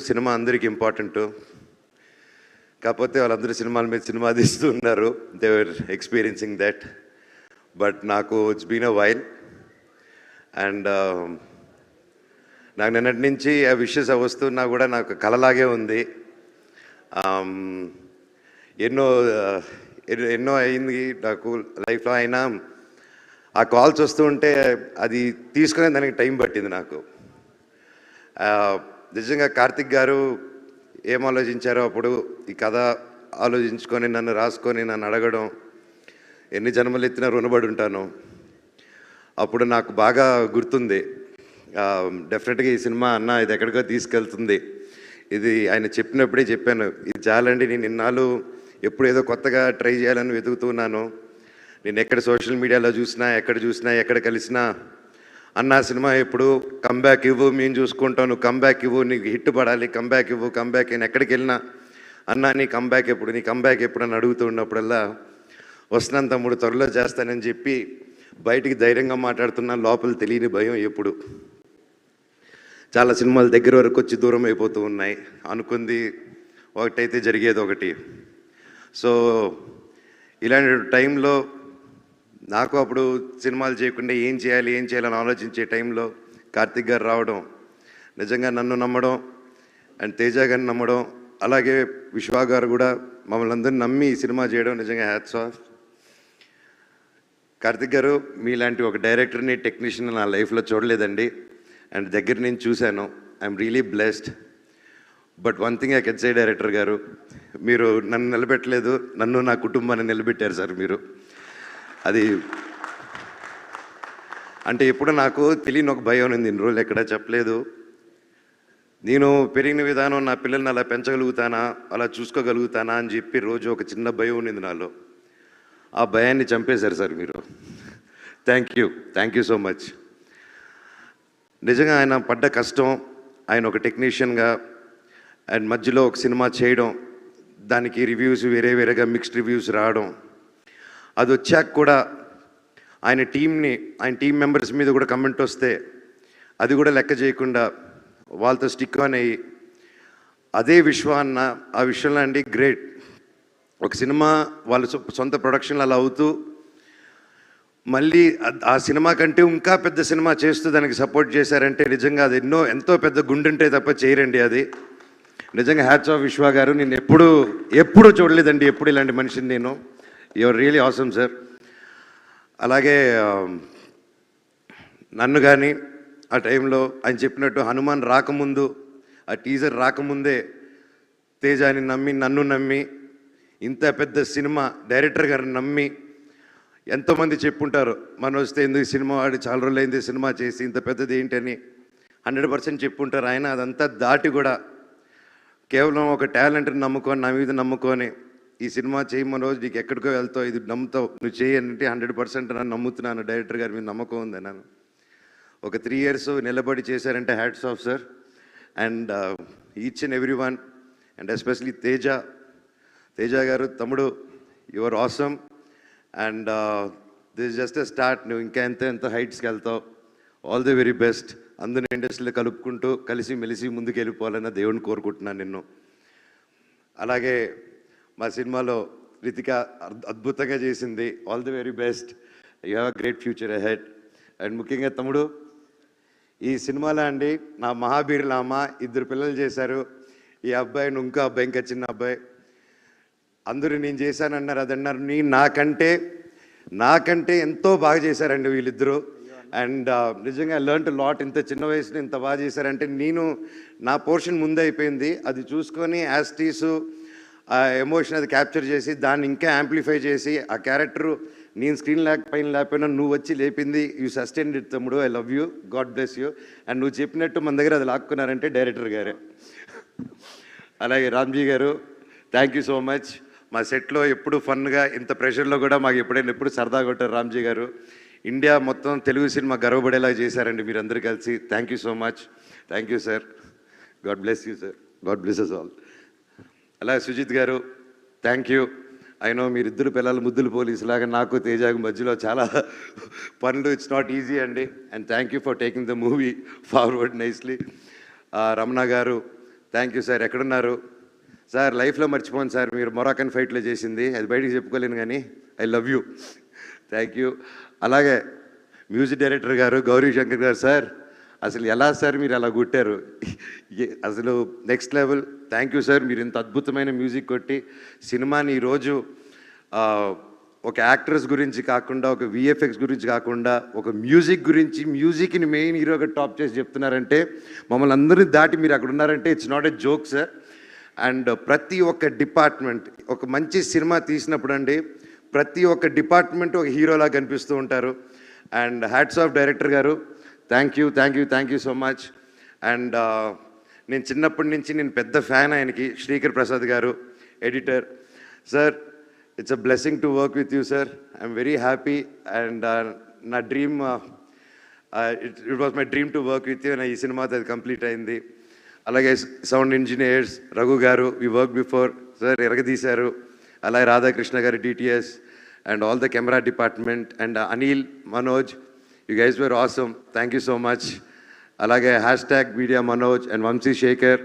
Cinema అందరికి important. కాకపోతే వాళ్ళందరూ సినిమాల మీద సినిమా తీస్తూ ఉన్నారు. They were experiencing that. But నాకు it's been a while and నాకు నిన్నటి నుంచి ఆ విషెస్ వస్తున్నా కూడా నాకు కలలాగే ఉంది. ఎన్నో ఎన్నో అయింది నాకు లైఫ్లో. అయినా ఆ కాల్స్ వస్తూ ఉంటే అది తీసుకునే దానికి టైం పట్టింది నాకు. నిజంగా కార్తిక్ గారు ఏం ఆలోచించారో అప్పుడు ఈ కథ ఆలోచించుకొని నన్ను రాసుకొని నన్ను అడగడం, ఎన్ని జన్మలు ఎత్తినా రుణపడి ఉంటాను. అప్పుడు నాకు బాగా గుర్తుంది. డెఫినెట్గా ఈ సినిమా అన్న ఇది ఎక్కడికో తీసుకెళ్తుంది. ఇది ఆయన చెప్పినప్పుడే చెప్పాను, ఇది చాలండి, నేను ఇన్నాళ్ళు ఎప్పుడు ఏదో కొత్తగా ట్రై చేయాలని వెతుకుతున్నాను. నేను ఎక్కడ సోషల్ మీడియాలో చూసినా, ఎక్కడ కలిసినా అన్న సినిమా ఎప్పుడు కంబ్యాక్ ఇవ్వు, మేము చూసుకుంటాం, నువ్వు కంబ్యాక్ ఇవ్వు, నీకు హిట్ పడాలి, కంబ్యాక్ ఇవ్వు, కంబ్యాక్. నేను ఎక్కడికి వెళ్ళినా అన్న నీ కంబ్యాక్ ఎప్పుడు అని అడుగుతూ ఉన్నప్పుడల్లా వస్తున్నాను తమ్ముడు, త్వరలో చేస్తానని చెప్పి బయటికి ధైర్యంగా మాట్లాడుతున్నా. లోపల తెలియని భయం ఎప్పుడు. చాలా సినిమాలు దగ్గర వరకు వచ్చి దూరం అయిపోతూ ఉన్నాయి. అనుకుంది ఒకటైతే జరిగేది ఒకటి. సో ఇలాంటి టైంలో నాకు అప్పుడు సినిమాలు చేయకుండా ఏం చేయాలని ఆలోచించే టైంలో కార్తిక్ గారు రావడం, నిజంగా నన్ను నమ్మడం అండ్ తేజ గారిని నమ్మడం, అలాగే విశ్వా గారు కూడా మమ్మల్ని అందరినీ నమ్మి ఈ సినిమా చేయడం నిజంగా హ్యాట్స్ ఆఫ్. కార్తిక్ గారు మీలాంటి ఒక డైరెక్టర్ని, టెక్నీషియన్ నా లైఫ్లో చూడలేదండి. అండ్ దగ్గర నుంచి చూశాను. I'm really blessed. But one thing I can say director గారు, మీరు నన్ను నిలబెట్టలేదు, నన్ను నా కుటుంబాన్ని నిలబెట్టారు సార్ మీరు. అది అంటే ఎప్పుడు నాకు తెలియని ఒక భయం ఉంది. ఇన్ని రోజులు ఎక్కడా చెప్పలేదు. నేను పెరిగిన విధానం నా పిల్లల్ని అలా పెంచగలుగుతానా, అలా చూసుకోగలుగుతానా అని చెప్పి రోజు ఒక చిన్న భయం ఉండింది నాలో. ఆ భయాన్ని చంపేశారు సార్ మీరు. Thank you so much. నిజంగా ఆయన పడ్డ కష్టం, ఆయన ఒక టెక్నీషియన్గా అండ్ మధ్యలో ఒక సినిమా చేయడం, దానికి రివ్యూస్ వేరేగా మిక్స్డ్ రివ్యూస్ రావడం, అది వచ్చాక కూడా ఆయన టీం మెంబర్స్ మీద కూడా కమెంట్ వస్తే అది కూడా లెక్క చేయకుండా వాళ్ళతో స్టిక్ ఆన్ అయ్యి, అదే విశ్వ అన్న ఆ విషయంలో అండి గ్రేట్. ఒక సినిమా వాళ్ళ సొంత ప్రొడక్షన్లు అలా అవుతూ మళ్ళీ ఆ సినిమా కంటే ఇంకా పెద్ద సినిమా చేస్తూ దానికి సపోర్ట్ చేశారంటే నిజంగా అది ఎంతో పెద్ద గుండుంటే తప్ప చేయరండి అది. నిజంగా హ్యాట్స్ ఆఫ్ విశ్వ గారు. నేను ఎప్పుడు చూడలేదండి ఎప్పుడు ఇలాంటి మనిషిని నేను. Your really awesome sir. అలాగే నన్ను కానీ ఆ టైంలో ఆయన చెప్పినట్టు హనుమాన్ రాకముందు, ఆ టీజర్ రాకముందే తేజాని నమ్మి, నన్ను నమ్మి, ఇంత పెద్ద సినిమా డైరెక్టర్ గారిని నమ్మి, ఎంతోమంది చెప్పుంటారు మనం వస్తే ఎందుకు సినిమా వాడి చాలా రోజులు అయింది సినిమా చేసి ఇంత పెద్దది ఏంటని 100% చెప్పుంటారు. ఆయన అదంతా దాటి కూడా కేవలం ఒక టాలెంట్ని నమ్ముకొని, నా మీద నమ్ముకొని ఈ సినిమా చేయమని రోజు నీకు ఎక్కడికో వెళ్తావు, ఇది నమ్ముతావు, నువ్వు చేయంటే 100% నన్ను నమ్ముతున్నాను. డైరెక్టర్ గారి మీద నమ్మకం ఉంది నన్ను. ఒక 3 years నిలబడి చేశారంటే hats off sir. And each and every one and especially Teja గారు, తమ్ముడు, your awesome. And this just a start. నువ్వు ఇంకా ఎంత హైట్స్కి వెళ్తావు. All the very best. అందరిని ఇండస్ట్రీలో కలుపుకుంటూ కలిసి మెలిసి ముందుకు వెళ్ళిపోవాలన్న దేవుడిని కోరుకుంటున్నాను నిన్ను. అలాగే మా సినిమాలో రితిక అద్భుతంగా చేసింది. All the very best. You have a great future ahead. And ముఖ్యంగా తమ్ముడు, ఈ సినిమాలో అండి నా మహాబీరుల అమ్మ 2 పిల్లలు చేశారు. ఈ అబ్బాయి, ఇంకో అబ్బాయి, ఇంకా చిన్న అబ్బాయి. అందరూ నేను చేశానన్నారు, అదన్నారు. నాకంటే ఎంతో బాగా చేశారండి వీళ్ళిద్దరూ. అండ్ నిజంగా లెర్న్ టు లాట్. ఇంత చిన్న వయసులో ఇంత బాగా చేశారంటే నా పోర్షన్ ముందే అయిపోయింది. అది చూసుకొని యాస్టీసు ఆ ఎమోషన్ అది క్యాప్చర్ చేసి దాన్ని ఇంకా యాంప్లిఫై చేసి ఆ క్యారెక్టరు నేను స్క్రీన్ లేకపోయినా నువ్వు వచ్చి లేపింది. యూ సస్టైన్డ్ ఇట్ తమ్ముడు. I love you, God bless you. And నువ్వు చెప్పినట్టు మన దగ్గర అది లాక్కున్నారంటే డైరెక్టర్ గారే. అలాగే రామ్జీ గారు, థ్యాంక్ యూ సో మచ్. మా సెట్లో ఎప్పుడు ఫన్గా, ఇంత ప్రెషర్లో కూడా మాకు ఎప్పుడు సరదా కొట్టారు రామ్జీ గారు. ఇండియా మొత్తం తెలుగు సినిమా గర్వపడేలా చేశారండి మీరందరూ కలిసి. Thank you so much. Thank you sir. God bless you sir. God bless us all. అలాగే సుజిత్ గారు, థ్యాంక్ యూ. అయినో మీరిద్దరు పిల్లలు ముద్దులు పోలీసులాగా నాకు తేజాకు మధ్యలో చాలా పనులు. ఇట్స్ నాట్ ఈజీ అండి. And thank you for taking the movie forward nicely. Ramana గారు, థ్యాంక్ యూ సార్. ఎక్కడున్నారు సార్? లైఫ్లో మర్చిపోను సార్ మీరు మొరాకన్ ఫైట్లో చేసింది, అది బయటికి చెప్పుకోలేను కానీ I love you. Thank you. అలాగే మ్యూజిక్ డైరెక్టర్ గారు గౌరీ శంకర్ గారు సార్, అసలు ఎలా సార్ మీరు అలా కొట్టారు, అసలు next level. Thank you sir. మీరు ఇంత అద్భుతమైన మ్యూజిక్ కొట్టి సినిమాని ఈరోజు ఒక యాక్టర్స్ గురించి కాకుండా, ఒక విఎఫ్ఎక్స్ గురించి కాకుండా, ఒక మ్యూజిక్ గురించి, మ్యూజిక్ని మెయిన్ హీరోగా టాప్ చేసి చెప్తున్నారంటే, మమ్మల్ని అందరినీ దాటి మీరు అక్కడ ఉన్నారంటే it's not a joke sir. And ప్రతి ఒక్క డిపార్ట్మెంట్, ఒక మంచి సినిమా తీసినప్పుడు అండి ప్రతి ఒక్క డిపార్ట్మెంట్ ఒక హీరోలా కనిపిస్తూ ఉంటారు. అండ్ హ్యాట్స్ ఆఫ్ డైరెక్టర్ గారు, thank you thank you thank you so much. And నేను చిన్నప్పటి నుంచి నేను పెద్ద ఫ్యాన్ ఆయనకి, శ్రీకర్ ప్రసాద్ గారు editor sir. It's a blessing to work with you sir. I'm very happy. And నా dream, it was my dream to work with you. ఈ సినిమాతో అది కంప్లీట్ అయింది. అలాగే సౌండ్ ఇంజనీర్స్ రఘు గారు, వి వర్క్ బిఫోర్ సార్, ఎరగదీశారు. అలాగే రాధాకృష్ణ గారు DTS and all the camera department and Anil, Manoj, you guys were awesome. Thank you so much. అలాగే hashtag media Manoj and Vamsi Shekhar.